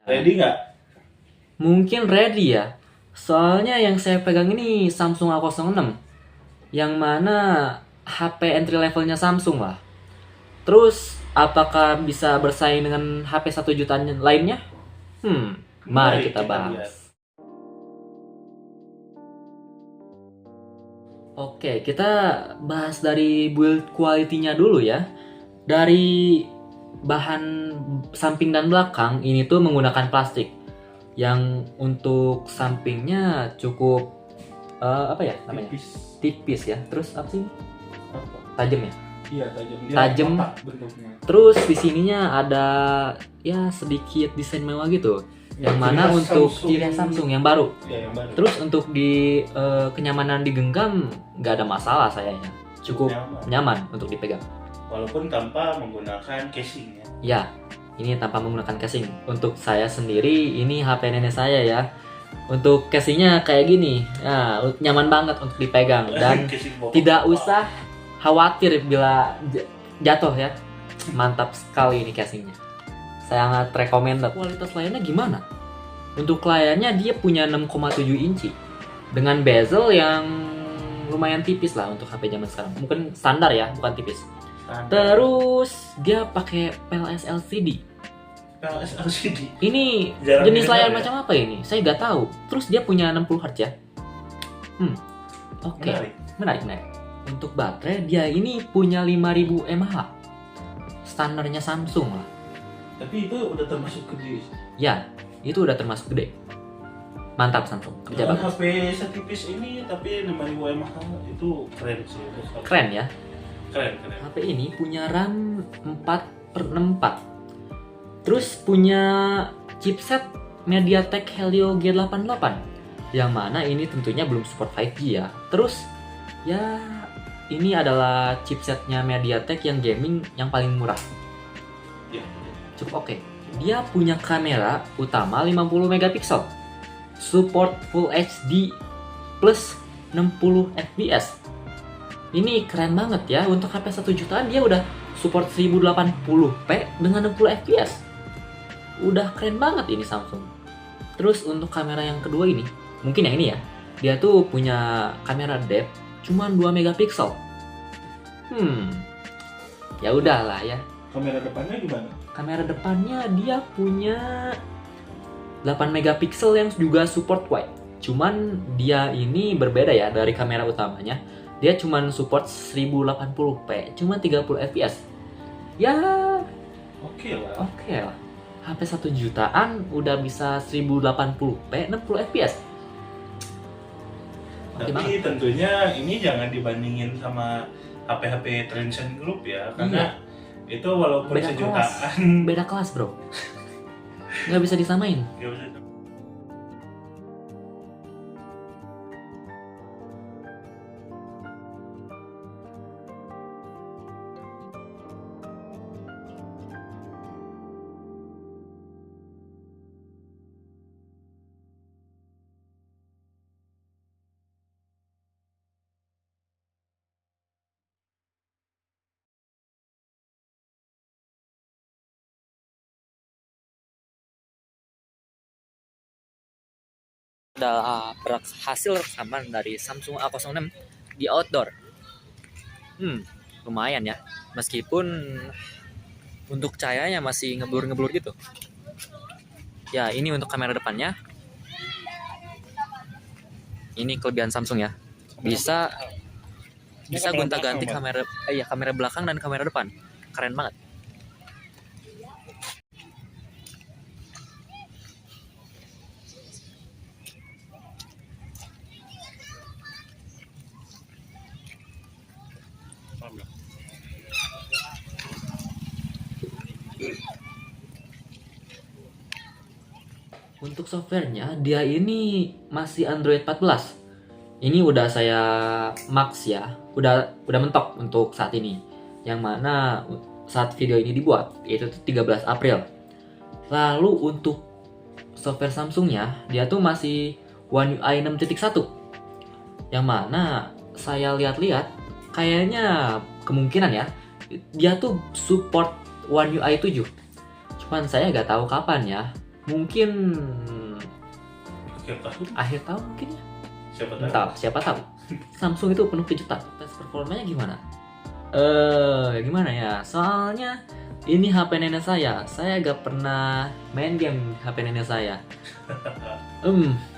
Ready nggak? Mungkin ready ya. Soalnya yang saya pegang ini Samsung A06, yang mana HP entry levelnya Samsung lah. Terus apakah bisa bersaing dengan HP 1 jutaan lainnya? Mari Mari kita kita lihat. bahas. Oke, kita bahas dari build quality-nya dulu ya. Dari bahan samping dan belakang ini tuh menggunakan plastik yang untuk sampingnya cukup apa ya namanya? Tipis. Tipis ya. Terus apa sih? Apa? Tajam ya. Iya, tajam. Dia Tajam. kotak bentuknya. Terus di sininya ada ya sedikit desain mewah gitu. Yang Ciri mana khas untuk Samsung. ciri khas Samsung yang baru. Ya, yang baru. Terus untuk di kenyamanan digenggam nggak ada masalah sayanya. Cukup nyaman untuk dipegang. Walaupun tanpa menggunakan casing ya. Ya, ini tanpa menggunakan casing. Untuk saya sendiri, ini HP nenek saya ya. Untuk casingnya kayak gini, nah, nyaman banget untuk dipegang dan Casing bokap. tidak usah khawatir bila jatuh ya. Mantap sekali ini casingnya. Sangat recommended. Kualitas layarnya gimana? Untuk layarnya dia punya 6,7 inci dengan bezel yang lumayan tipis lah untuk HP zaman sekarang. Mungkin standar ya, bukan tipis. Terus dia pakai PLS LCD. PLS LCD. Ini Jarang jenis didengar layar ya. macam apa ini? Saya nggak tahu. Terus dia punya 60 Hz ya. Oke. Menarik. Menarik. Untuk baterai dia ini punya 5000 mAh. Standarnya Samsung lah. Tapi itu udah termasuk gede. Ya, itu udah termasuk gede. Mantap Samsung. Kerja Dengan bagus. HP setipis ini tapi 5000 mAh itu keren sih. Keren ya. Keren. HP ini punya RAM 4/64. Terus punya chipset MediaTek Helio G88 yang mana ini tentunya belum support 5G ya. Terus ya ini adalah chipsetnya MediaTek yang gaming yang paling murah. Ya. Cukup oke. Dia punya kamera utama 50 megapiksel. Support Full HD plus 60 fps. Ini keren banget ya, untuk HP 1 jutaan dia udah support 1080p dengan 60 fps. Udah keren banget ini Samsung. Terus untuk kamera yang kedua ini, mungkin yang ini ya. Dia tuh punya kamera depth cuma 2 megapiksel. Ya udahlah ya. Kamera depannya gimana? Kamera depannya dia punya 8 megapiksel yang juga support wide. Cuman dia ini berbeda ya dari kamera utamanya. Dia cuman support 1080p, cuma 30 fps. Ya, Oke lah. oke lah. HP 1 jutaan udah bisa 1080p, 60 fps. Oke Tapi banget. tentunya ini jangan dibandingin sama HP-HP Transcend Group ya, karena itu walaupun Beda kelas. sejutaan Beda kelas, bro. Nggak bisa disamain. ya udah. Adalah hasil rekaman dari Samsung A06 di outdoor. Lumayan ya. Meskipun untuk cahayanya masih ngeblur-ngeblur gitu. Ya, ini untuk kamera depannya. Ini kelebihan Samsung ya. Bisa gonta-ganti kamera kamera belakang dan kamera depan. Keren banget. Untuk softwarenya dia ini masih Android 14. Ini udah saya max ya, udah mentok untuk saat ini. Yang mana saat video ini dibuat, yaitu 13 April. Lalu untuk software Samsungnya, dia tuh masih One UI 6.1. Yang mana saya lihat-lihat, kayaknya kemungkinan ya, dia tuh support One UI 7. Cuman saya nggak tahu kapan ya. mungkin akhir tahun akhir tahun mungkin ya. Siapa tahu. Samsung itu penuh kejutan. Tes performanya gimana? Gimana ya? Soalnya ini HP nenek saya. Saya gak pernah main game HP nenek saya.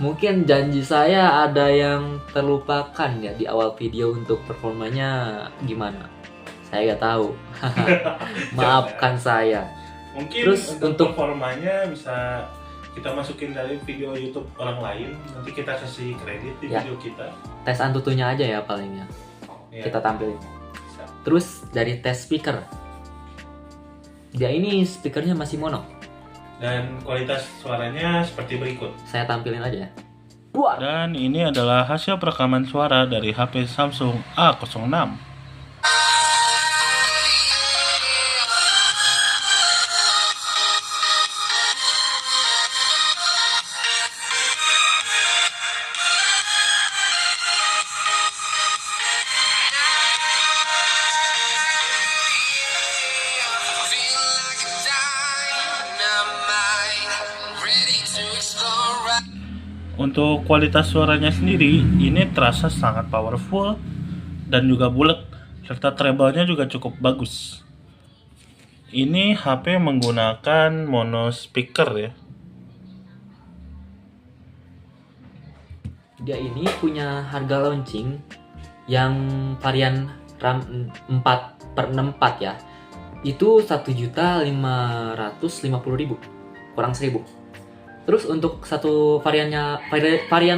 Mungkin janji saya ada yang terlupakan ya di awal video untuk performanya gimana. Saya gak tahu. Maafkan saya. Mungkin Terus untuk performanya bisa kita masukin dari video YouTube orang lain. Nanti kita kasih kredit di Ya. video kita. Tes antutunya aja ya palingnya. Ya. Kita tampilin. Bisa. Terus dari tes speaker. Dia ini speakernya masih mono. Dan kualitas suaranya seperti berikut. Saya tampilin aja ya. Buat. Dan ini adalah hasil perekaman suara dari HP Samsung A06. Untuk kualitas suaranya sendiri, ini terasa sangat powerful dan juga bulat, serta treble-nya juga cukup bagus. Ini HP menggunakan mono speaker ya. Dia ini punya harga launching yang varian RAM 4/64 ya. Itu 1.550.000, kurang 1.000. Terus untuk satu varian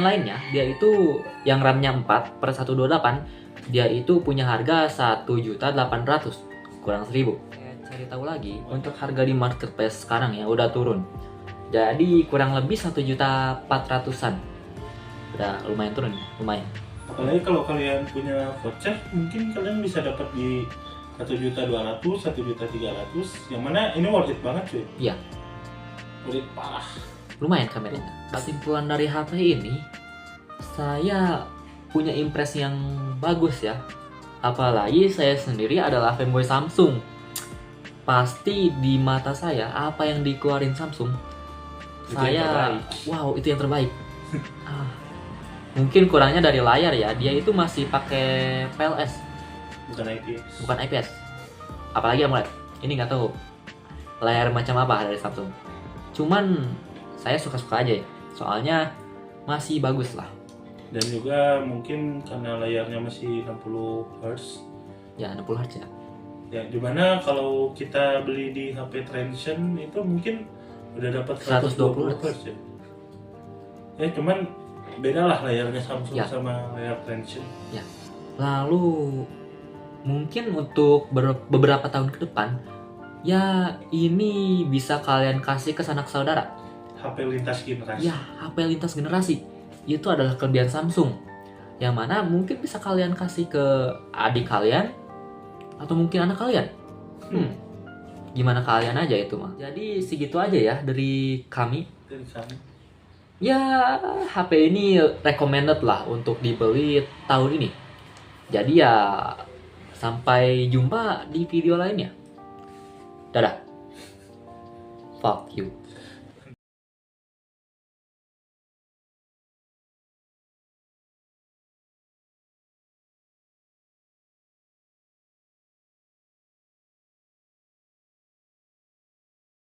lainnya, dia itu yang RAM-nya 4/128, dia itu punya harga 1.800.000, kurang 1.000. Cari tahu lagi, untuk harga di marketplace sekarang ya udah turun. Jadi kurang lebih 1.400.000-an. Udah lumayan turun, lumayan. Apalagi kalau kalian punya voucher, mungkin kalian bisa dapat di 1.200.000, 1.300.000, yang mana ini worth it banget cuy. Iya. Worth it parah. Lumayan kameranya. Kesimpulan dari HP ini, saya punya impresi yang bagus ya. Apalagi saya sendiri adalah fanboy Samsung. Pasti di mata saya apa yang dikeluarin Samsung, Itu saya yang terbaik. wow, itu yang terbaik. Mungkin kurangnya dari layar ya. Dia itu masih pakai PLS, Bukan IPS. bukan IPS. Apalagi AMOLED. Ini nggak tahu layar macam apa dari Samsung. Cuman saya suka-suka aja ya. Soalnya masih bagus lah. Dan juga mungkin karena layarnya masih 60 Hz. Ya 60 Hz ya. Ya, dimana kalau kita beli di HP Transsion itu mungkin udah dapat 120 Hz ya. Ya cuman beda lah layarnya Samsung Ya. sama layar Transsion. Lalu mungkin untuk beberapa tahun ke depan, ya ini bisa kalian kasih ke sanak saudara. HP lintas generasi. Ya, HP lintas generasi. Itu adalah kelebihan Samsung. Yang mana mungkin bisa kalian kasih ke adik kalian atau mungkin anak kalian. Gimana kalian aja itu mah. Jadi segitu aja ya dari kami. Dari kami. Ya, HP ini recommended lah untuk dibeli tahun ini. Jadi ya sampai jumpa di video lainnya. Dadah. Fuck you.